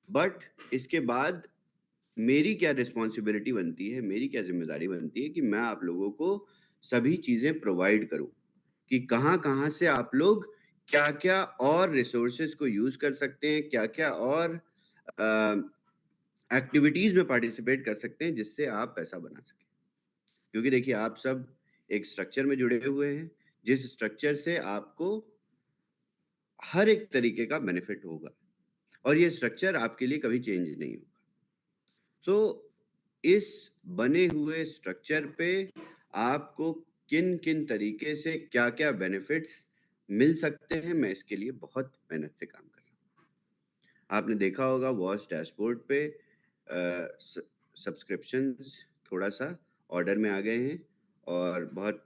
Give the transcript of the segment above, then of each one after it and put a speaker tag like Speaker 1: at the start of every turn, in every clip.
Speaker 1: But इसके बाद मेरी क्या रिस्पॉन्सिबिलिटी बनती है, मेरी क्या जिम्मेदारी बनती है कि मैं आप लोगों को सभी चीजें प्रोवाइड करूं कि कहाँ कहाँ से आप लोग क्या क्या और रिसोर्सेज को यूज कर सकते हैं, क्या क्या और एक्टिविटीज में पार्टिसिपेट कर सकते हैं जिससे आप पैसा बना सकें। क्योंकि देखिए, आप सब एक स्ट्रक्चर में जुड़े हुए हैं, जिस स्ट्रक्चर से आपको हर एक तरीके का बेनिफिट होगा और ये स्ट्रक्चर आपके लिए कभी चेंज नहीं होगा। तो इस बने हुए स्ट्रक्चर पे आपको किन किन तरीके से क्या क्या बेनिफिट्स मिल सकते हैं, मैं इसके लिए बहुत मेहनत से काम कर रहा हूँ। आपने देखा होगा वॉच डैशबोर्ड पे सब्सक्रिप्शंस थोड़ा सा ऑर्डर में आ गए हैं और बहुत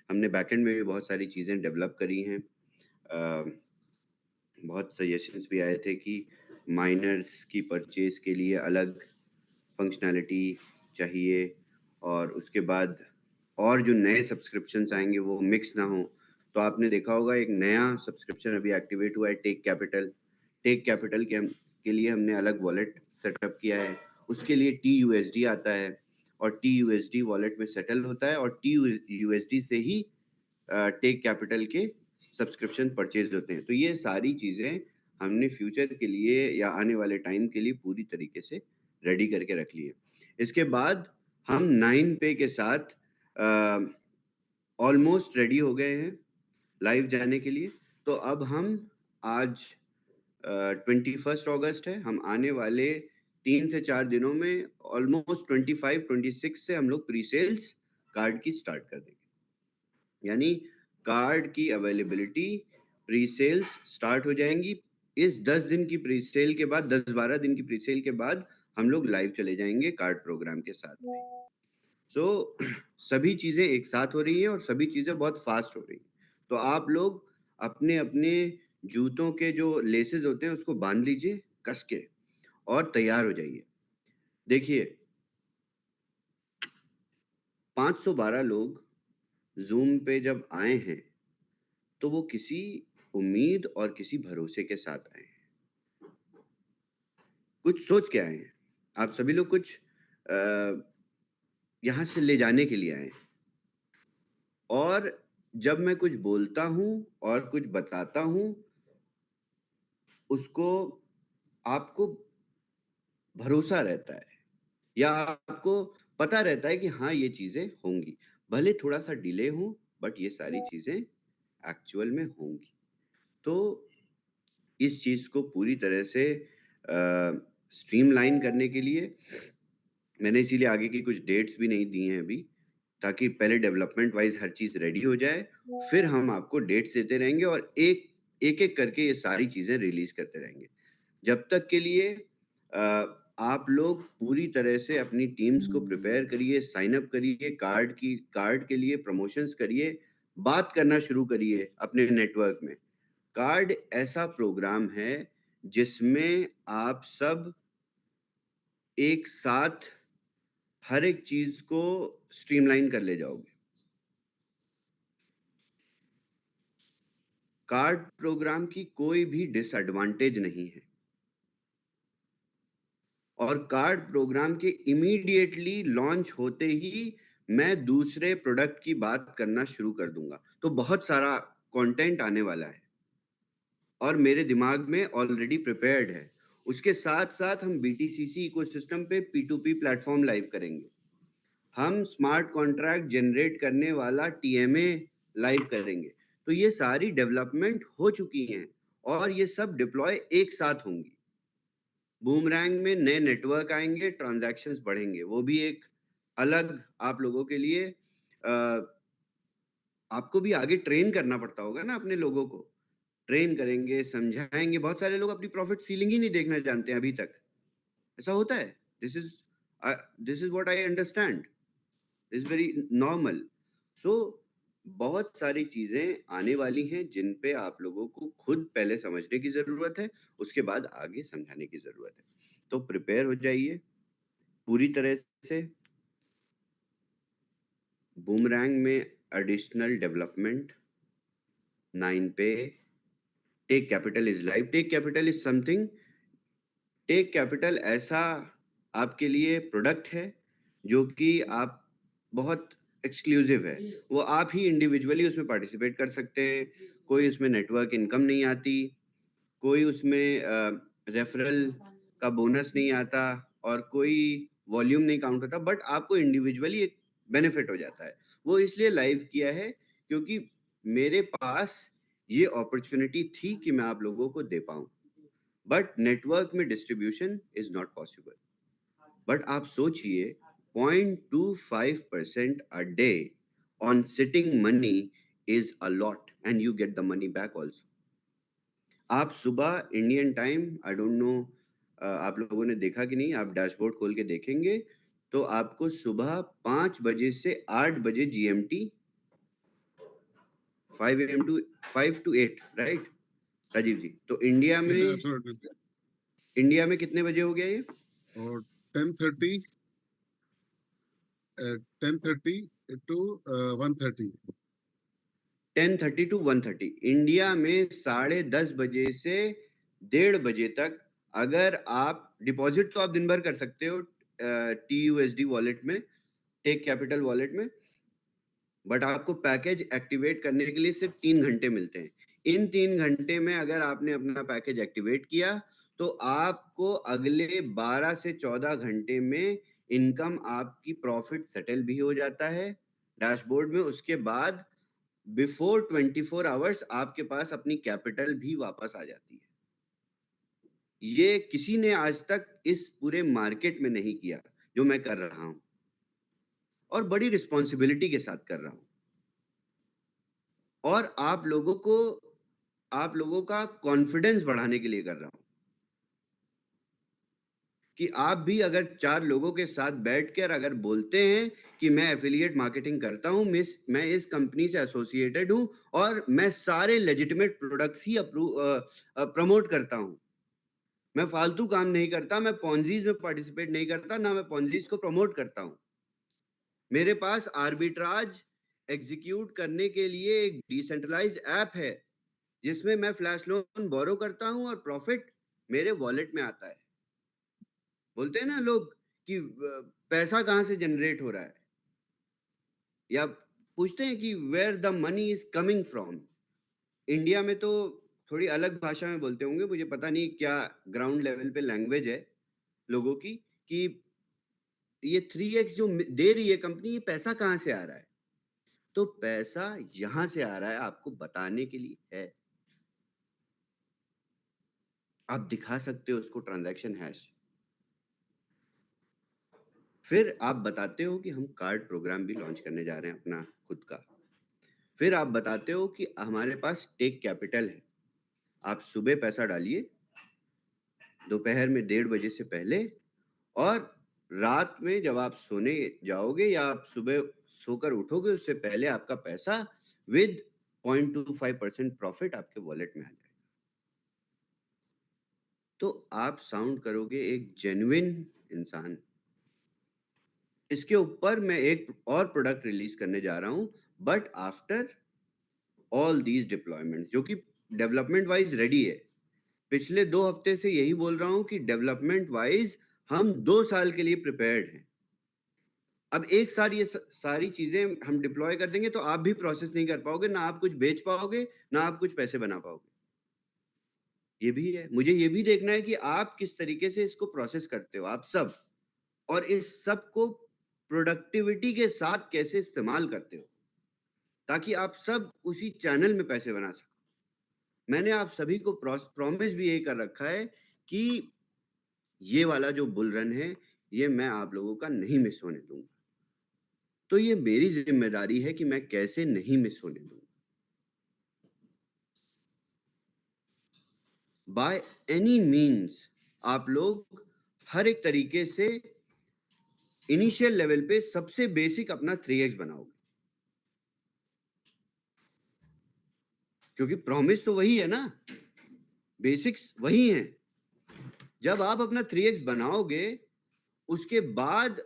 Speaker 1: हमने बैकएंड में भी बहुत सारी चीज़ें डेवलप करी हैं। बहुत सजेशंस भी आए थे कि माइनर्स की परचेज के लिए अलग फंक्शनैलिटी चाहिए और उसके बाद और जो नए सब्सक्रिप्शंस आएंगे वो मिक्स ना हो। तो आपने देखा होगा एक नया सब्सक्रिप्शन अभी एक्टिवेट हुआ है, टेक कैपिटल। टेक कैपिटल के लिए हमने अलग वॉलेट सेटअप किया है। उसके लिए TUSD आता है और TUSD वॉलेट में सेटल होता है और TUSD से ही टेक कैपिटल के सब्सक्रिप्शन परचेज होते हैं। तो ये सारी चीज़ें हमने फ्यूचर के लिए या आने वाले टाइम के लिए पूरी तरीके से रेडी करके रख ली है। इसके बाद हम 9 पे के साथ ऑलमोस्ट रेडी हो गए हैं लाइव जाने के लिए। तो अब हम आज 21 अगस्त है, हम आने वाले 3 से 4 दिनों में ऑलमोस्ट 25-26 से हम लोग प्री सेल्स कार्ड की स्टार्ट कर देंगे। यानी कार्ड की अवेलेबिलिटी प्री सेल्स स्टार्ट हो जाएंगी। इस 10 दिन की प्री सेल के बाद, 10-12 दिन की प्री सेल के बाद हम लोग लाइव चले जाएंगे कार्ड प्रोग्राम के साथ में। सो सभी चीजें एक साथ हो रही हैं और सभी चीजें बहुत फास्ट हो रही हैं। तो आप लोग अपने अपने जूतों के जो लेसेस होते हैं उसको बांध लीजिए कस के और तैयार हो जाइए। देखिए, 512 लोग जूम पे जब आए हैं तो वो किसी उम्मीद और किसी भरोसे के साथ आए हैं, कुछ सोच के आए हैं। आप सभी लोग कुछ यहाँ से ले जाने के लिए आए हैं। और जब मैं कुछ बोलता हूँ और कुछ बताता हूँ, उसको आपको भरोसा रहता है या आपको पता रहता है कि हाँ ये चीजें होंगी, भले थोड़ा सा डिले हो बट ये सारी चीजें एक्चुअल में होंगी। तो इस चीज को पूरी तरह से स्ट्रीमलाइन करने के लिए मैंने इसीलिए आगे की कुछ डेट्स भी नहीं दी हैं अभी, ताकि पहले डेवलपमेंट वाइज हर चीज रेडी हो जाए, फिर हम आपको डेट्स देते रहेंगे और एक एक एक करके ये सारी चीजें रिलीज करते रहेंगे। जब तक के लिए आप लोग पूरी तरह से अपनी टीम्स को प्रिपेयर करिए, साइन अप करिए, कार्ड के लिए प्रमोशंस करिए, बात करना शुरू करिए अपने नेटवर्क में। कार्ड ऐसा प्रोग्राम है जिसमें आप सब एक साथ हर एक चीज को स्ट्रीमलाइन कर ले जाओगे। कार्ड प्रोग्राम की कोई भी डिसएडवांटेज नहीं है और कार्ड प्रोग्राम के इमीडिएटली लॉन्च होते ही मैं दूसरे प्रोडक्ट की बात करना शुरू कर दूंगा। तो बहुत सारा कंटेंट आने वाला है और मेरे दिमाग में ऑलरेडी प्रिपेयर्ड है। उसके साथ साथ हम BTCC इकोसिस्टम पे P2P प्लेटफॉर्म लाइव करेंगे। हम स्मार्ट कॉन्ट्रैक्ट जनरेट करने वाला TMA लाइव करेंगे। तो ये सारी डेवलपमेंट हो चुकी हैं और ये सब डिप्लॉय एक साथ होंगी। बूमरैंग में नए नेटवर्क आएंगे, ट्रांजैक्शंस बढ़ेंगे, वो भी एक अलग आप लोगों के लिए आपको भी आगे ट्रेन करना पड़ता होगा ना अपने लोगों को। ट्रेन करेंगे, समझाएंगे। बहुत सारे लोग अपनी प्रॉफिट सीलिंग ही नहीं देखना जानते हैं अभी तक। ऐसा होता है। This is what I understand, is very normal. So बहुत सारी चीजें आने वाली हैं जिन पे आप लोगों को खुद पहले समझने की जरूरत है, उसके बाद आगे समझाने की जरूरत है। तो प्रिपेयर हो जाइए पूरी तरह से। बूमरैंग में additional development 9 Pay tech capital is live. Tech capital is something tech capital ऐसा आपके लिए प्रोडक्ट है जो कि आप बहुत एक्सक्लूसिव है। वो आप ही इंडिविजुअली उसमें पार्टिसिपेट कर सकते हैं। कोई उसमें नेटवर्क इनकम नहीं आती, कोई उसमें रेफरल का बोनस नहीं आता और कोई वॉल्यूम नहीं काउंट होता, बट आपको इंडिविजुअली एक बेनिफिट हो जाता है। वो इसलिए लाइव किया है क्योंकि मेरे पास ये अपॉर्चुनिटी थी कि मैं आप लोगों को दे पाऊं, बट नेटवर्क में distribution is not possible. But आप सोचिए, 0.25% a day on sitting money is a lot and you get the money back also. आप सुबह Indian time, I don't know आप लोगों ने देखा कि नहीं, आप डैशबोर्ड खोल के देखेंगे तो आपको सुबह 5 बजे से 8 बजे जीएमटी, 5 to 8, राइट राजीव जी? तो इंडिया में कितने बजे हो गया ये?
Speaker 2: और 10:30 to 1:30।
Speaker 1: 10:30 to 1:30 इंडिया में 10:30 बजे से 1:30 बजे तक। अगर आप डिपॉजिट तो आप दिन भर कर सकते हो TUSD वॉलेट में, टेक कैपिटल वॉलेट में, बट आपको पैकेज एक्टिवेट करने के लिए सिर्फ 3 घंटे मिलते हैं। इन 3 घंटे में अगर आपने अपना पैकेज एक्टिवेट किया तो आपको अगले 12 से 14 घंटे में इनकम, आपकी प्रॉफिट सेटल भी हो जाता है डैशबोर्ड में। उसके बाद बिफोर 24 आवर्स आपके पास अपनी कैपिटल भी वापस आ जाती है। ये किसी ने आज तक इस पूरे मार्केट में नहीं किया जो मैं कर रहा हूं, और बड़ी रिस्पॉन्सिबिलिटी के साथ कर रहा हूं। और आप लोगों का कॉन्फिडेंस बढ़ाने के लिए कर रहा हूं कि आप भी अगर 4 लोगों के साथ बैठकर अगर बोलते हैं कि मैं एफिलिएट मार्केटिंग करता हूं, मैं इस कंपनी से एसोसिएटेड हूं और मैं सारे लेजिटिमेट प्रोडक्ट्स ही प्रमोट करता हूं, मैं फालतू काम नहीं करता, मैं पॉन्जीज में पार्टिसिपेट नहीं करता, ना मैं पॉन्जीज को प्रमोट करता हूं। मेरे पास आर्बिट्राज एग्जीक्यूट करने के लिए एक डिसेंट्रलाइज्ड ऐप है जिसमें मैं फ्लैश लोन बोरो करता हूं और प्रॉफिट मेरे वॉलेट में आता है। बोलते हैं ना लोग कि पैसा कहां से जनरेट हो रहा है, या पूछते हैं कि where the money is coming from. India में तो थोड़ी अलग भाषा में बोलते होंगे, मुझे पता नहीं क्या ग्राउंड लेवल पे लैंग्वेज है लोगों की, कि ये 3x जो दे रही है कंपनी, ये पैसा कहां से आ रहा है? तो पैसा यहां से आ रहा है, आपको बताने के लिए है। आप दिखा सकते हो उसको ट्रांजैक्शन हैश। फिर आप बताते हो कि हम कार्ड प्रोग्राम भी लॉन्च करने जा रहे हैं अपना खुद का। फिर आप बताते हो कि हमारे पास टेक कैपिटल है। आप सुबह पैसा डालिए, दोपहर में 1:30 बजे से पहले, और रात में जब आप सोने जाओगे या आप सुबह सोकर उठोगे उससे पहले आपका पैसा विद 0.25% प्रॉफिट आपके वॉलेट में आ जाएगा। तो आप साउंड करोगे एक जेन्युइन इंसान। इसके ऊपर मैं एक और प्रोडक्ट रिलीज करने जा रहा हूं, but after all these deployment, जो कि डेवलपमेंट वाइज रेडी है। पिछले 2 हफ्ते से यही बोल रहा हूं कि डेवलपमेंट वाइज हम 2 साल के लिए प्रिपेयर्ड हैं। अब एक साथ ये सारी चीजें हम डिप्लॉय कर देंगे तो आप भी प्रोसेस नहीं कर पाओगे, ना आप कुछ बेच पाओगे, ना आप कुछ पैसे बना पाओगे। ये भी है, मुझे ये भी देखना है कि आप किस तरीके से इसको प्रोसेस करते हो, आप सब, और इस सब को प्रोडक्टिविटी के साथ कैसे इस्तेमाल करते हो, ताकि आप सब उसी चैनल में पैसे बना सको। मैंने आप सभी को प्रॉमिस भी यही कर रखा है कि ये वाला जो बुल रन है, ये मैं आप लोगों का नहीं मिस होने दूंगा। तो ये मेरी जिम्मेदारी है कि मैं कैसे नहीं मिस होने दूंगा। बाय एनी मीन्स आप लोग हर एक तरीके से इनिशियल लेवल पे सबसे बेसिक अपना 3x बनाओगे, क्योंकि प्रॉमिस तो वही है ना, बेसिक्स वही हैं। जब आप अपना 3x बनाओगे उसके बाद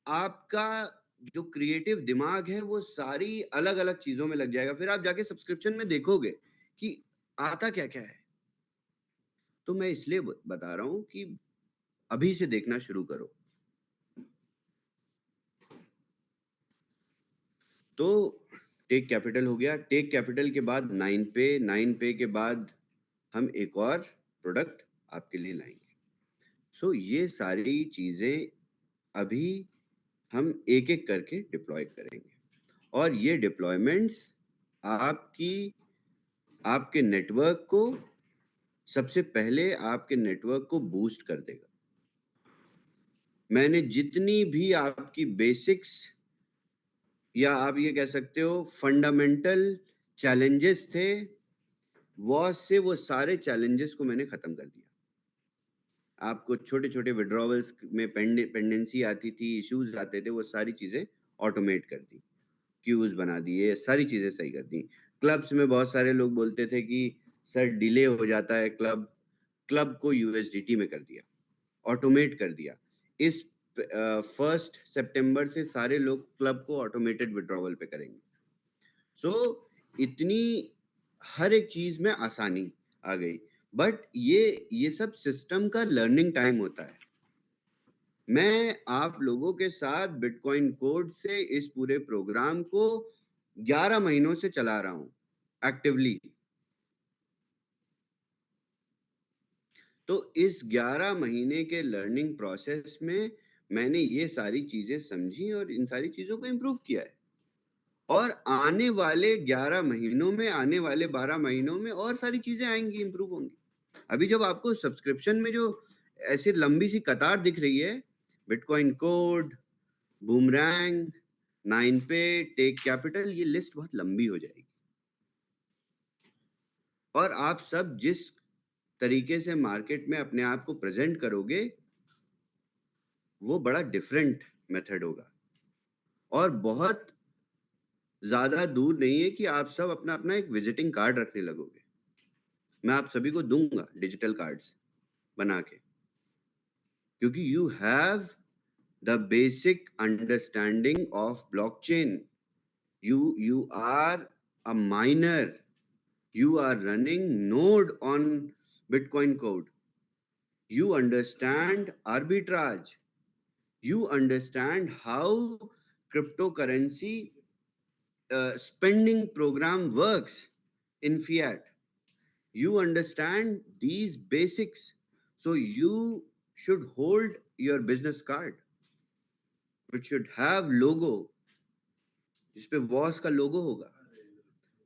Speaker 1: आपका जो क्रिएटिव दिमाग है वो सारी अलग अलग चीजों में लग जाएगा। फिर आप जाके सब्सक्रिप्शन में देखोगे कि आता क्या क्या है। तो मैं इसलिए बता रहा हूं कि अभी से देखना शुरू करो। तो टेक कैपिटल हो गया। टेक कैपिटल के बाद 9 पे के बाद हम एक और प्रोडक्ट आपके लिए लाएंगे। सो ये सारी चीजें अभी हम एक एक करके डिप्लॉय करेंगे, और ये डिप्लॉयमेंट्स आपके नेटवर्क को, सबसे पहले आपके नेटवर्क को बूस्ट कर देगा। मैंने जितनी भी आपकी बेसिक्स, या आप ये कह सकते हो फंडामेंटल चैलेंजेस थे, वो सारे चैलेंजेस को मैंने खत्म कर दिया। आपको छोटे छोटे विड्रॉवल्स में पेंडेंसी आती थी, इश्यूज आते थे, वो सारी चीजें ऑटोमेट कर दी, क्यूज बना दिए, सारी चीजें सही कर दी। क्लब्स में बहुत सारे लोग बोलते थे कि सर डिले हो जाता है, क्लब को यूएसडीटी में कर दिया, ऑटोमेट कर दिया। इस 1 सितंबर से सारे लोग क्लब को ऑटोमेटेड विड्रॉवल पे करेंगे। सो इतनी हर एक चीज में आसानी आ गई। बट ये सब सिस्टम का लर्निंग टाइम होता है। मैं आप लोगों के साथ बिटकॉइन कोड से इस पूरे प्रोग्राम को 11 महीनों से चला रहा हूं एक्टिवली। तो इस 11 महीने के लर्निंग प्रोसेस में मैंने ये सारी चीजें समझी और इन सारी चीजों को इम्प्रूव किया है। और आने वाले 11 महीनों में, आने वाले 12 महीनों में और सारी चीजें आएंगी, इम्प्रूव होंगी। अभी जब आपको सब्सक्रिप्शन में जो ऐसी लंबी सी कतार दिख रही है, बिटकॉइन कोड, बूमरैंग, 9पे, टेक कैपिटल, ये लिस्ट बहुत लंबी हो जाएगी। और आप सब जिस तरीके से मार्केट में अपने आप को प्रेजेंट करोगे, वो बड़ा डिफरेंट मेथड होगा। और बहुत ज्यादा दूर नहीं है कि आप सब अपना अपना एक विजिटिंग कार्ड रखने लगोगे। मैं आप सभी को दूंगा डिजिटल कार्ड्स बना के, क्योंकि you have the basic understanding of blockchain. you are a miner, you are running node on Bitcoin code, you understand arbitrage, you understand how cryptocurrency spending program works in fiat, you understand these basics. So you should hold your business card which should have logo, जिसपे was का लोगो होगा।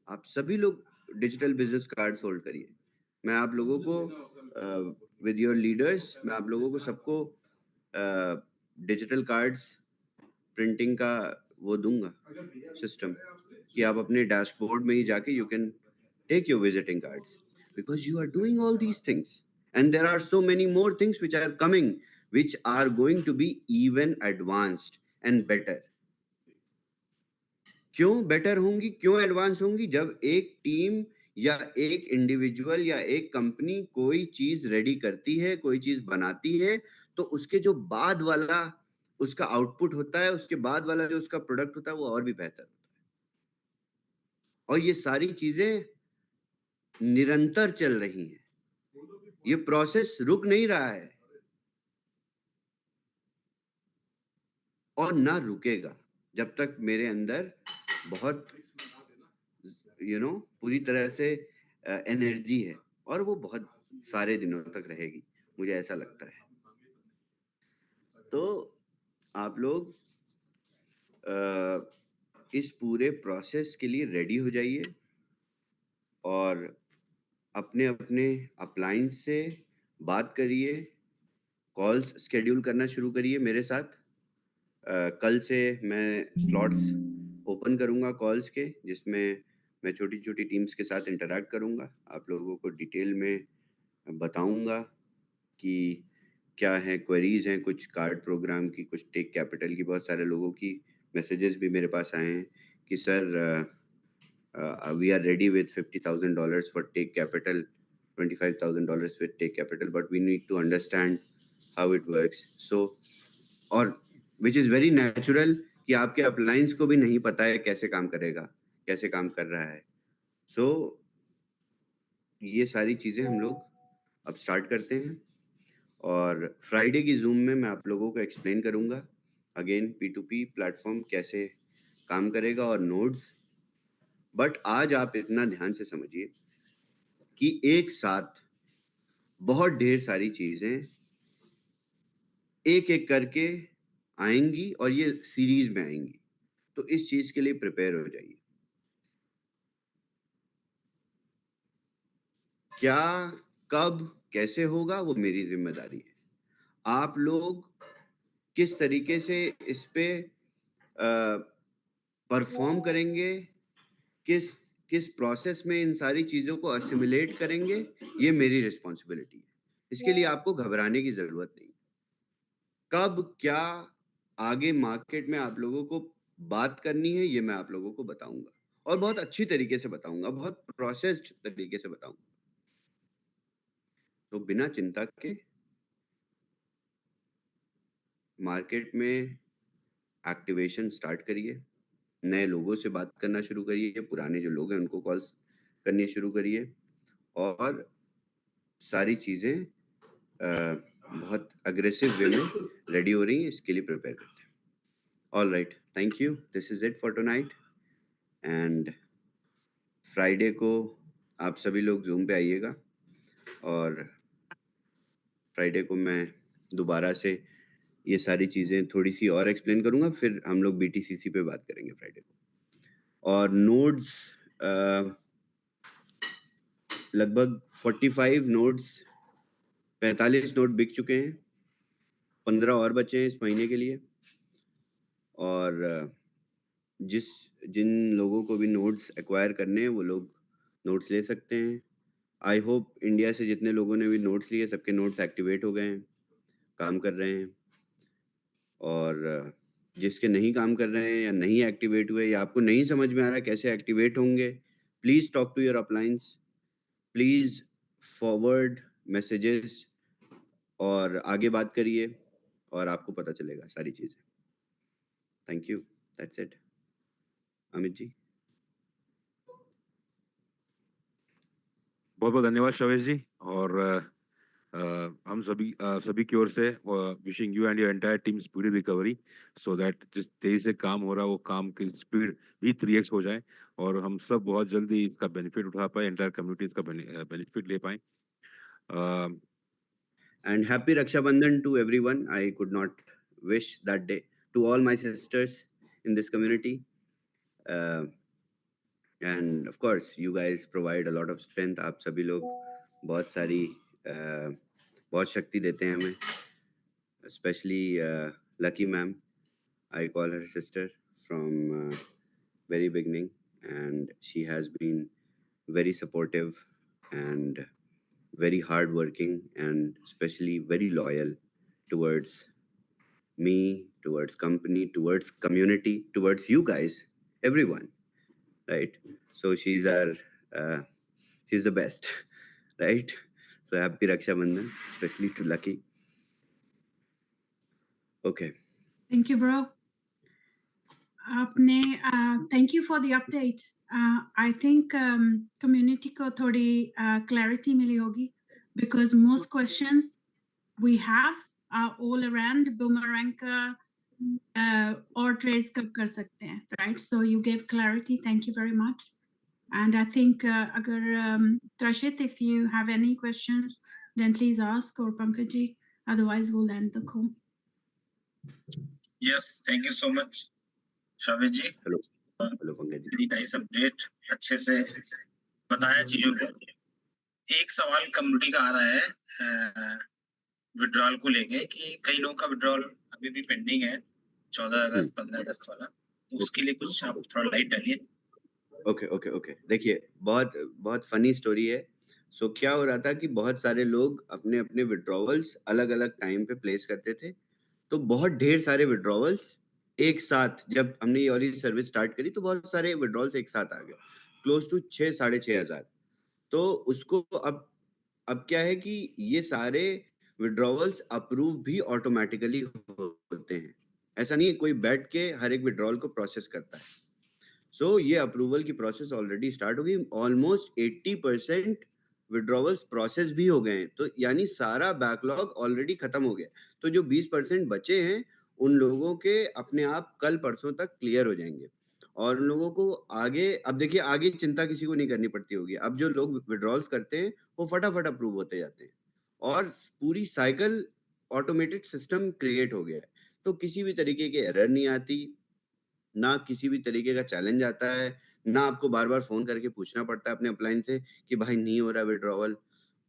Speaker 1: आप सभी लोग digital business card hold करिए। मैं आप लोगों को विद योर लीडर्स, मैं आप लोगों को सबको डिजिटल कार्ड्स प्रिंटिंग का वो दूंगा सिस्टम, कि आप अपने डैशबोर्ड में ही जाके you can take your visiting cards, because you are doing all these things and there are so many more things which are coming, which are going to be even advanced and better. क्यों better होंगी, क्यों advance होंगी? जब एक team या एक individual या एक कंपनी कोई चीज रेडी करती है, कोई चीज बनाती है, तो उसके जो बाद वाला उसका आउटपुट होता है, उसके बाद वाला जो उसका प्रोडक्ट होता है, वो और भी बेहतर होता है। और ये सारी चीजें निरंतर चल रही हैं, ये प्रोसेस रुक नहीं रहा है और ना रुकेगा जब तक मेरे अंदर बहुत पूरी तरह से एनर्जी है, और वो बहुत सारे दिनों तक रहेगी, मुझे ऐसा लगता है। तो आप लोग इस पूरे प्रोसेस के लिए रेडी हो जाइए और अपने अपने अप्लायंस से बात करिए, कॉल्स स्केड्यूल करना शुरू करिए मेरे साथ। कल से मैं स्लॉट्स ओपन करूंगा कॉल्स के, जिसमें मैं छोटी छोटी टीम्स के साथ इंटरैक्ट करूंगा, आप लोगों को डिटेल में बताऊंगा कि क्या है, क्वेरीज हैं कुछ कार्ड प्रोग्राम की, कुछ टेक कैपिटल की। बहुत सारे लोगों की मैसेजेस भी मेरे पास आए हैं कि sir we are ready with $50,000 for tech capital, $25,000 with tech capital, but we need to understand how it works. So, और विच इज़ वेरी नेचुरल कि आपके अपलायंस को भी नहीं पता है कैसे काम करेगा, कैसे काम कर रहा है। सो ये सारी चीज़ें हम लोग अब स्टार्ट करते हैं। और फ्राइडे की ज़ूम में मैं आप लोगों को एक्सप्लेन करूँगा अगेन P2P प्लेटफॉर्म कैसे काम करेगा और नोड्स। बट आज आप इतना ध्यान से समझिए कि एक साथ बहुत ढेर सारी चीज़ें एक-एक करके आएँगी और ये सीरीज़ में आएँगी। तो इस चीज़ के लिए प्रिपेयर हो जाइए। क्या, कब, कैसे होगा वो मेरी ज़िम्मेदारी है। आप लोग किस तरीके से इस पे परफ़ॉर्म करेंगे, किस किस प्रोसेस में इन सारी चीज़ों को असिमिलेट करेंगे, ये मेरी रिस्पॉन्सिबिलिटी है। इसके लिए आपको घबराने की ज़रूरत नहीं। कब, क्या, आगे मार्केट में आप लोगों को बात करनी है, ये मैं आप लोगों को बताऊँगा और बहुत अच्छी तरीके से बताऊँगा, बहुत प्रोसेस्ड तरीके से बताऊँगा। तो बिना चिंता के मार्केट में एक्टिवेशन स्टार्ट करिए, नए लोगों से बात करना शुरू करिए, पुराने जो लोग हैं उनको कॉल्स करनी शुरू करिए और सारी चीज़ें बहुत अग्रेसिव वे में रेडी हो रही हैं, इसके लिए प्रिपेयर करते हैं। All right, thank you, this is it for tonight and Friday को आप सभी लोग ज़ूम पे आइएगा और फ्राइडे को मैं दोबारा से ये सारी चीज़ें थोड़ी-सी और एक्सप्लेन करूँगा, फिर हम लोग बीटीसीसी पे बात करेंगे फ्राइडे को। और नोड्स लगभग 45 नोड्स 45 नोड बिक चुके हैं, 15 और बचे हैं इस महीने के लिए और जिन लोगों को भी नोड्स एक्वायर करने हैं, वो लोग नोड्स ले सकते हैं। आई होप इंडिया से जितने लोगों ने भी नोड्स लिए, सबके नोड्स एक्टिवेट हो गए हैं, काम कर रहे हैं और जिसके नहीं काम कर रहे हैं या नहीं एक्टिवेट हुए या आपको नहीं समझ में आ रहा है कैसे एक्टिवेट होंगे, please talk to your appliance, please forward messages और आगे बात करिए और आपको पता चलेगा सारी चीज़ें। Thank you, that's it. Amit ji.
Speaker 3: बहुत-बहुत धन्यवाद शवेश जी और हम सभी की ओर से wishing you and your entire team speedy recovery so that जिस तेजी से काम हो रहा है वो काम की स्पीड भी 3x हो जाए और हम सब बहुत जल्दी इसका बेनिफिट उठा पाए, एंटायर कम्युनिटी इसका बेनिफिट ले पाए।
Speaker 1: And happy Raksha Bandhan to everyone. I could not wish that day to all my sisters in this community. Uh, and of course, you guys provide a lot of strength. आप सभी लोग बहुत सारी बहुत शक्ति देते हैं हमें. Especially Lucky ma'am. I call her sister from very beginning, and she has been very supportive and very hardworking and especially very loyal towards me, towards company, towards community, towards you guys, everyone, right? So she's the best, right? So happy Raksha Bandhan, especially to Lucky. Okay.
Speaker 4: Thank you, bro. Thank you for the update. I think community को थोड़ी clarity मिली होगी because most questions we have are all around boomerang और trades कब कर सकते हैं, right? So you gave clarity. Thank you very much. And I think अगर Trashit, if you have any questions, then please ask or Pankaj ji. Otherwise, we'll end the call.
Speaker 5: Yes, thank you so much, Shavid ji.
Speaker 1: Hello, Pankaj ji.
Speaker 5: Very nice update. अच्छे से बताया चीजों को. एक सवाल community का आ रहा है विड्रॉल को लेके कि कई लोगों का विड्रॉल अभी भी पेंडिंग है 14 अगस्त 15 अगस्त वाला, तो उसके लिए कुछ आप थोड़ा लाइट डालिए.
Speaker 1: ओके. देखिए, बहुत फनी स्टोरी है. सो क्या हो रहा था कि बहुत सारे लोग अपने अपने विड्रॉवल्स अलग अलग टाइम पे प्लेस करते थे, तो बहुत ढेर सारे विड्रॉवल्स एक साथ जब हमने ये वाली सर्विस स्टार्ट करी तो बहुत सारे विड्रॉवल्स एक साथ आ गए, क्लोज टू 6,500. तो उसको अब क्या है कि ये सारे विड्रॉवल्स अप्रूव भी ऑटोमेटिकली होते हैं. ऐसा नहीं है कोई बैठ के हर एक विड्रॉवल को प्रोसेस करता है. सो ये अप्रूवल की प्रोसेस ऑलरेडी स्टार्ट हो गई. ऑलमोस्ट 80% विड्रॉवल्स प्रोसेस भी हो गए हैं, तो यानी सारा बैकलॉग ऑलरेडी खत्म हो गया। तो जो 20% बचे हैं उन लोगों के अपने आप कल परसों तक क्लियर हो जाएंगे, और उन लोगों को आगे, अब देखिए आगे चिंता किसी को नहीं करनी पड़ती होगी। अब जो लोग विड्रॉल्स करते हैं वो फटाफट अप्रूव होते जाते हैं, और पूरी साइकिल ऑटोमेटेड सिस्टम क्रिएट हो गया है। तो किसी भी तरीके की एरर नहीं आती, ना किसी भी तरीके का चैलेंज आता है, ना आपको बार-बार फ़ोन करके पूछना पड़ता है अपने अपलाइन से कि भाई नहीं हो रहा विथड्रॉवल।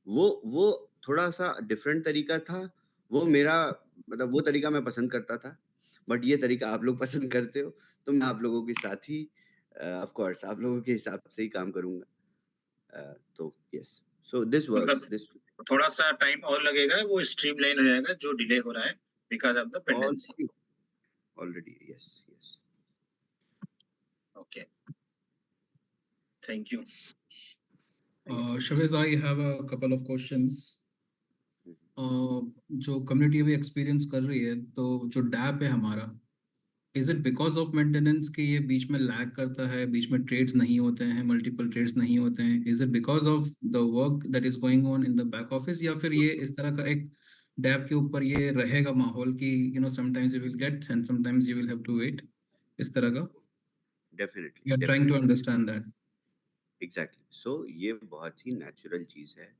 Speaker 1: वो थोड़ा-सा डिफरेंट तरीका था। वो मेरा मतलब वो तरीका मैं पसंद करता था। बट ये तरीका आप लोग पसंद करते हो, तो मैं आप लोगों के साथ ही ऑफ कोर्स आप लोगों के हिसाब से ही काम करूँगा। तो यस, सो दिस वर्क्स,
Speaker 5: मतलब
Speaker 1: दिस
Speaker 5: थोड़ा सा टाइम और लगेगा, वो स्ट्रीमलाइन हो जाएगा जो डिले हो रहा है because of the pendency.
Speaker 1: Already already yes, yes.
Speaker 5: Okay, thank you.
Speaker 6: Shavez, I have a couple of questions. जो कम्युनिटी अभी एक्सपीरियंस कर रही है, तो जो डैप है हमारा, is it because of maintenance के ये बीच में लैग करता है, बीच में ट्रेड्स नहीं होते हैं, मल्टीपल ट्रेड्स नहीं होते हैं? Is it because of the work that is going on in the back office, या फिर ये इस तरह का एक डैप के ऊपर ये रहेगा माहौल कि sometimes you will get and sometimes you will have to wait, इस तरह का?
Speaker 1: Definitely,
Speaker 6: you are trying to understand that?
Speaker 1: Exactly. So ये बहुत ही नेचुरल चीज़ है,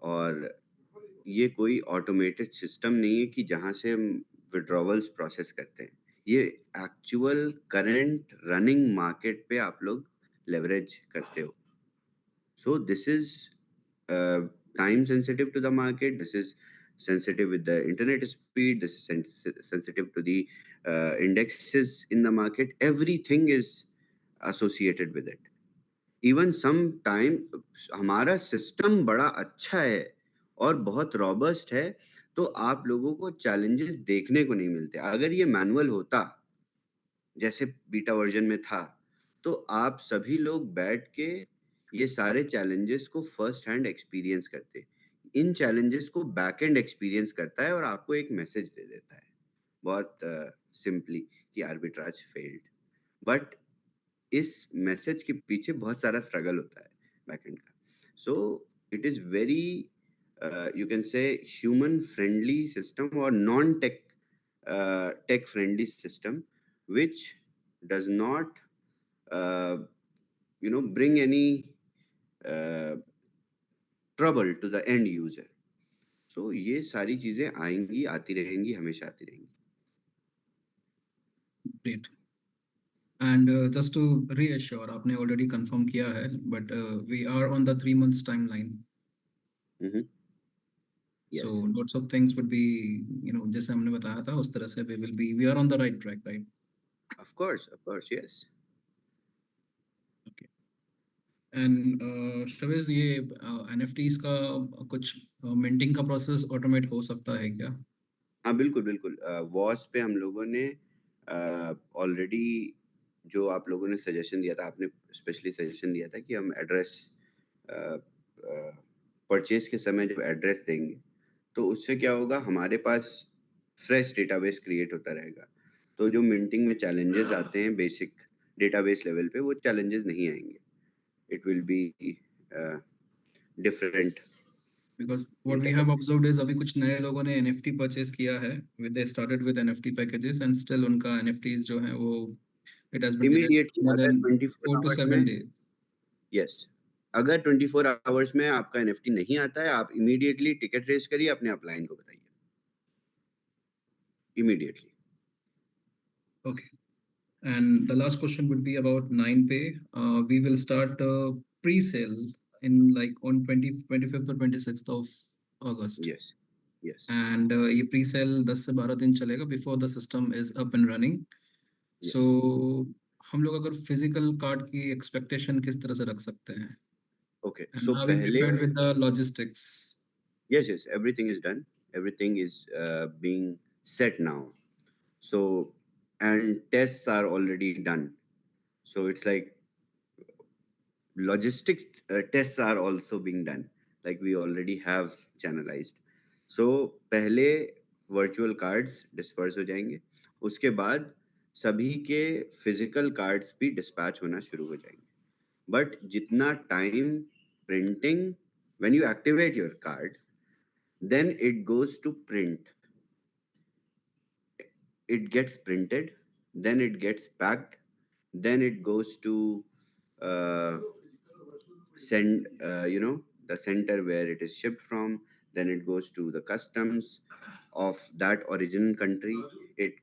Speaker 1: और ये कोई ऑटोमेटेड सिस्टम नहीं है कि जहाँ से हम विड्रॉवल्स प्रोसेस करते हैं। ये एक्चुअल करंट रनिंग मार्केट पे आप लोग लेवरेज करते हो। So this is time sensitive to the market. This is sensitive with the internet speed. This is sensitive to the indexes in the market. Everything is associated with it. Even sometime हमारा system बड़ा अच्छा है और बहुत robust है, तो आप लोगों को चैलेंजेस देखने को नहीं मिलते। अगर ये मैनुअल होता, जैसे बीटा वर्जन में था, तो आप सभी लोग बैठ के ये सारे चैलेंजेस को फर्स्ट हैंड एक्सपीरियंस करते। इन चैलेंजेस को बैक एंड एक्सपीरियंस करता है और आपको एक मैसेज दे देता है बहुत सिंपली कि आर्बिट्राज फेल्ड। बट इस मैसेज के पीछे बहुत सारा स्ट्रगल होता है बैक एंड का। So it is very you can say human friendly system और non tech tech friendly system which does not bring any trouble to the end user. So ये सारी चीजें आएंगी, आती रहेंगी, हमेशा आती रहेंगी।
Speaker 6: Great. And just to reassure, आपने ऑलरेडी कंफर्म किया है, but we are on the 3 months timeline.
Speaker 1: Yes,
Speaker 6: So lots of things would be, जैसे हमने बताया था उस तरह से we are on the right track, right?
Speaker 1: of course, yes.
Speaker 6: Okay. And Shavez, ये NFTs का कुछ मिंटिंग का प्रोसेस ऑटोमेट हो सकता है क्या?
Speaker 1: हाँ बिल्कुल बिल्कुल। वॉस पे हम लोगों ने ऑलरेडी जो आप लोगों ने सजेशन दिया था, आपने स्पेशली सजेशन दिया था कि हम एड्रेस परचेज के समय जब एड्रेस देंगे तो उससे क्या होगा, हमारे पास फ्रेश डेटाबेस क्रिएट होता रहेगा। तो जो मिंटिंग में चैलेंजेस आते हैं बेसिक डेटाबेस लेवल पे, वो चैलेंजेस नहीं आएंगे। It will be different.
Speaker 6: Because what we have observed is अभी कुछ नए लोगों ने NFT परचेज किया है, they started with NFT packages and still उनका NFTs जो है वो it has been delayed
Speaker 1: immediately
Speaker 6: more
Speaker 1: अगर
Speaker 6: than
Speaker 1: 24
Speaker 6: 4 to
Speaker 1: आवर्स
Speaker 6: 7
Speaker 1: में,
Speaker 6: days.
Speaker 1: यस, अगर 24 आवर्स में आपका एनएफटी नहीं आता है, आप इमीडिएटली टिकट रेज करिए, अपने अपलाइन को बताइए immediately.
Speaker 6: Okay. And the last question would be about 9pay. We will start pre-sale in like on 25th or 26th of August.
Speaker 1: Yes yes
Speaker 6: And ये pre-sale 10 से 12 दिन चलेगा before the system is up and running.
Speaker 1: Yes.
Speaker 6: So हम लोग अगर physical card की expectation किस तरह से रख सकते हैं?
Speaker 1: Okay.
Speaker 6: And
Speaker 1: so
Speaker 6: are we
Speaker 1: पहले
Speaker 6: prepared with the logistics?
Speaker 1: yes, everything is done, everything is being set now. So and tests are already done, so it's like logistics tests are also being done, like we already have channelized. So पहले virtual cards disperse हो जाएंगे, उसके बाद सभी के physical cards भी dispatch होना शुरू हो जाएंगे। बट जितना time printing when you activate your card, then it goes to print. It gets printed, then it gets packed, then it goes to uh, send, the center where it is shipped from, then it goes to the customs of that origin country. It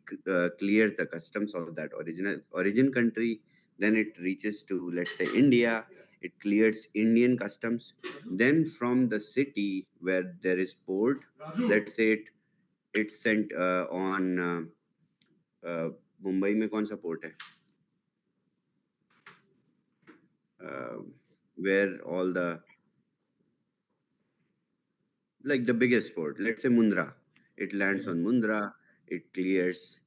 Speaker 1: clears the customs of that origin country, then it reaches to, let's say, India. It clears Indian customs. Then from the city where there is port, let's say it's sent on Mumbai में कौन सा port है where all the, like the biggest port, let's say Mundra. It lands on Mundra, it clears,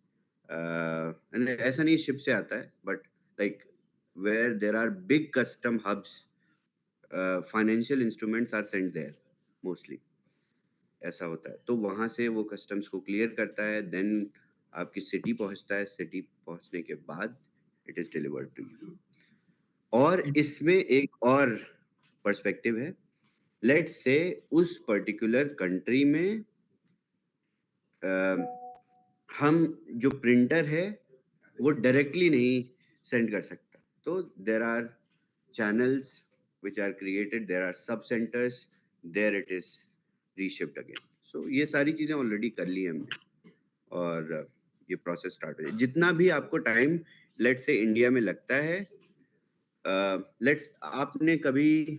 Speaker 1: and ऐसा नहीं ship से आता है, but like where there are big custom hubs, financial instruments are sent there mostly. ऐसा होता है, तो वहां से वो customs को clear करता है, then आपकी city पहुंचता है, city पहुंचने के बाद it is delivered to you. और इसमें एक और पर्सपेक्टिव है, लेट्स से उस पर्टिकुलर कंट्री में हम जो प्रिंटर है वो डायरेक्टली नहीं सेंड कर सकता, तो there are channels which are created, there are sub centres, there it is reshipped again. So ये सारी चीजें ऑलरेडी कर ली हमने और ये प्रोसेस स्टार्ट हो जाए. जितना भी आपको टाइम लेट्स से इंडिया में लगता है, लेट्स आपने कभी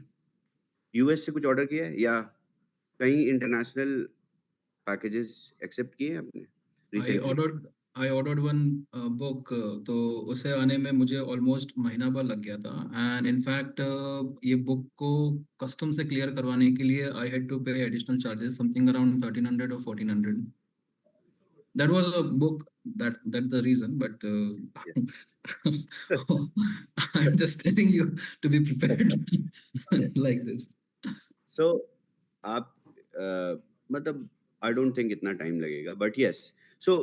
Speaker 1: यूएस से कुछ ऑर्डर किया है या कहीं इंटरनेशनल पैकेजेस एक्सेप्ट किए हैं आपने recently?
Speaker 6: I ordered one book, तो उसे आने में मुझे ऑलमोस्ट महीना भर लग गया था. एंड इनफैक्ट ये बुक को कस्टम से क्लियर करवाने के लिए आई हैड टू पे additional charges something around 1300 or 1400. That was a book, that the reason, but I'm just telling you to be prepared like this.
Speaker 1: So आप मतलब I don't think इतना time लगेगा, but yes. So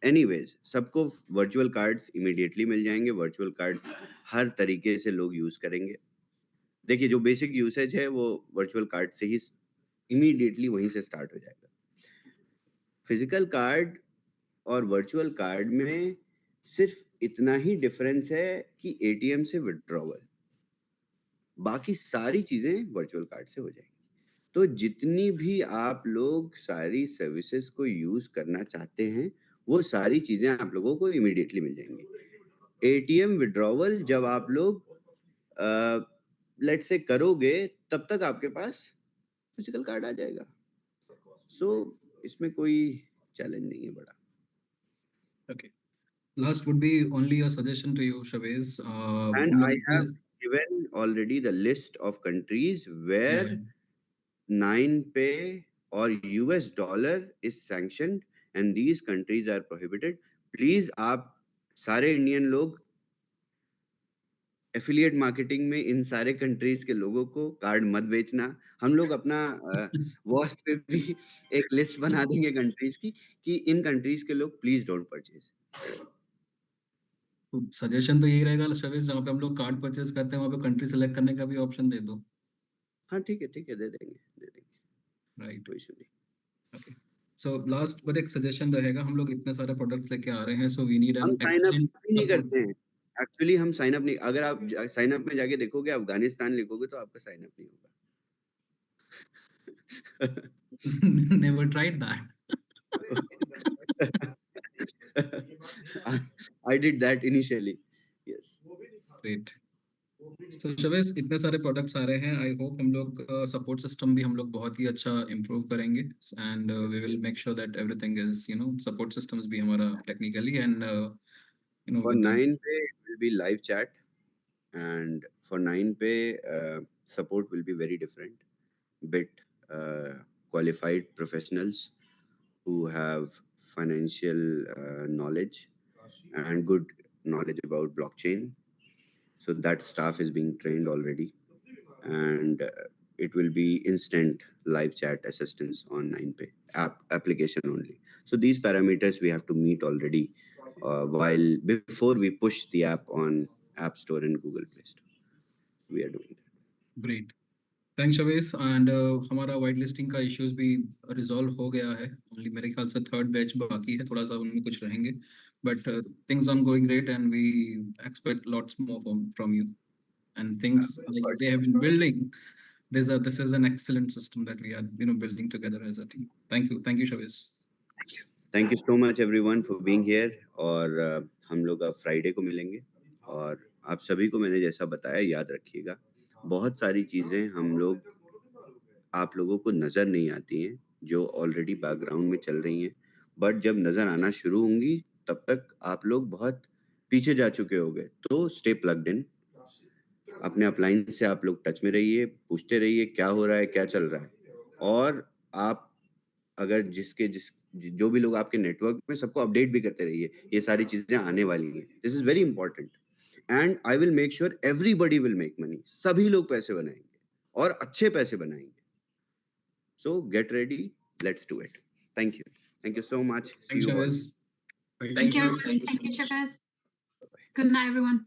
Speaker 1: anyways, सबको virtual cards immediately मिल जाएंगे. Virtual cards हर तरीके से लोग use करेंगे. देखिए जो बेसिक यूसेज है वो वर्चुअल कार्ड से ही इमीडिएटली वहीं से स्टार्ट हो जाएगा. फिजिकल कार्ड और वर्चुअल कार्ड में सिर्फ इतना ही डिफरेंस है कि एटीएम से विड्रॉवल, बाकी सारी चीजें वर्चुअल कार्ड से हो जाएंगी. तो जितनी भी आप लोग सारी सर्विसेज को यूज करना चाहते हैं वो सारी चीजें आप लोगों को इमीडिएटली मिल जाएंगी. एटीएम विड्रॉवल जब आप लोग लेट से करोगे तब तक आपके पास फिजिकल कार्ड आ जाएगा. सो इसमें कोई चैलेंज नहीं है बड़ा.
Speaker 6: Okay. Last would be only a suggestion to you, Shabez.
Speaker 1: And I have given already the list of countries where 9Pay or US dollar is sanctioned and these countries are prohibited. Please आप सारे Indian लोग affiliate marketing में इन सारे countries के लोगों को card मत बेचना. हम लोग अपना वॉच पे भी एक लिस्ट बना देंगे कंट्रीज की कि इन कंट्रीज के लोग प्लीज डोंट परचेज.
Speaker 6: सजेशन तो यही रहेगा शवेश, जहाँ पे हम लोग कार्ड परचेज करते हैं वहाँ पे कंट्री सेलेक्ट करने का भी ऑप्शन दे दो.
Speaker 1: हाँ ठीक है दे देंगे.
Speaker 6: राइट.
Speaker 1: कोई इशू नहीं.
Speaker 6: ओके. सो लास्ट बट एक सजेशन रहेगा, हम लोग इतने सारे प्रोडक्ट्स लेके आ रहे हैं, सो वी नीड
Speaker 1: हम
Speaker 6: एन
Speaker 1: साइन अप
Speaker 6: एक्सीलेंट
Speaker 1: नहीं करते हैं. एक्चुअली हम साइन अप नहीं, अगर आप साइन अप में जाके देखोगे अफगानिस्तान लिखोगे तो आपका साइन अप नहीं होगा.
Speaker 6: Never tried that.
Speaker 1: I did that initially. Yes.
Speaker 6: Great. So शवेश, इतने सारे प्रोडक्ट्स आ रहे हैं, आई होप हम लोग सपोर्ट सिस्टम भी हम लोग बहुत ही अच्छा इम्प्रूव करेंगे and we will make sure that everything is support systems भी हमारा technically and
Speaker 1: For 9Pay it will be live chat, and for 9Pay support will be very different. Bit qualified professionals who have financial knowledge and good knowledge about blockchain. So that staff is being trained already, and it will be instant live chat assistance on 9Pay application only. So these parameters we have to meet already before we push the app on App Store and Google Play Store. We are doing that.
Speaker 6: Great. Thanks Shavesh and हमारा white listing का issues भी resolve हो गया है. Only मेरे ख्याल से third batch बाकी है, थोड़ा सा उनमें कुछ रहेंगे, but things are going great and we expect lots more from you and things like they have been building. This is an excellent system that we are building together as a team. Thank you Shaviz.
Speaker 1: Thank you so much everyone for being here. और हम लोग अब Friday को मिलेंगे. और आप सभी को मैंने जैसा बताया याद रखिएगा, बहुत सारी चीज़ें हम लोग आप लोगों को नज़र नहीं आती हैं जो ऑलरेडी बैकग्राउंड में चल रही हैं, बट जब नज़र आना शुरू होंगी तब तक आप लोग बहुत पीछे जा चुके होंगे. तो स्टे प्लग्ड इन. अपने अपलाइन से आप लोग टच में रहिए, पूछते रहिए क्या हो रहा है, क्या चल रहा है. और आप अगर जो भी लोग आपके नेटवर्क में, सबको अपडेट भी करते रहिए, ये सारी चीजें आने वाली हैं. This is very important and I will make sure everybody will make money. सभी लोग पैसे बनाएंगे और अच्छे पैसे बनाएंगे. So get ready, let's do it. Thank you so much. See
Speaker 6: Thanks
Speaker 1: you all.
Speaker 6: Shaviz.
Speaker 4: Thank you. Thank you, Shabazz. Good night, everyone.